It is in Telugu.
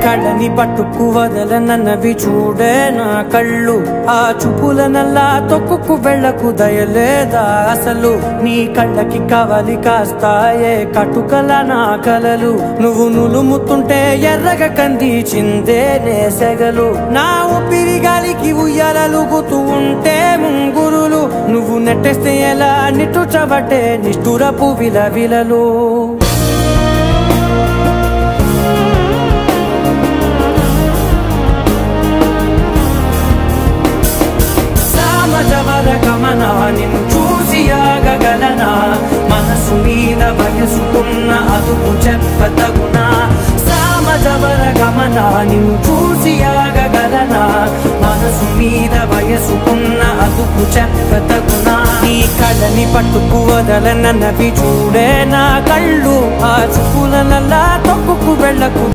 కళ్ళని పట్టుకు వదలనన్నవి చూడే నా కళ్ళు ఆ చూపులనల్లా తొక్కుకు వెళ్ళకు దయలేదా అసలు నీ కళ్ళకి కవలి కాస్తాయే కటుకల నా కలలు నువ్వు నులుముతుంటే ఎర్రగా కందిచిందే నేసెగలు నా ఊపిరి గాలికి ఉయ్యాలలుగుతూ ఉంటే ముంగురులు నువ్వు నెట్టేస్తే ఎలా నిట్టుచబట్టే నిష్ఠురపు విలవిలలు గమనా నిన్ను చూసి ఆగగలనా మనసు మీద వయసుకున్న అదుపు చెప్పతగునా సామజవర గమనా నిన్ను చూసి ఆగగలనా మనసు మీద వయసుకున్న అదుపు చెప్పతగునా నీ కళ్ళని పట్టుకు వదలనన్నవి చూడే నా కళ్ళు ఆ చూపులనల్లా తొక్కుకు వెళ్ళకు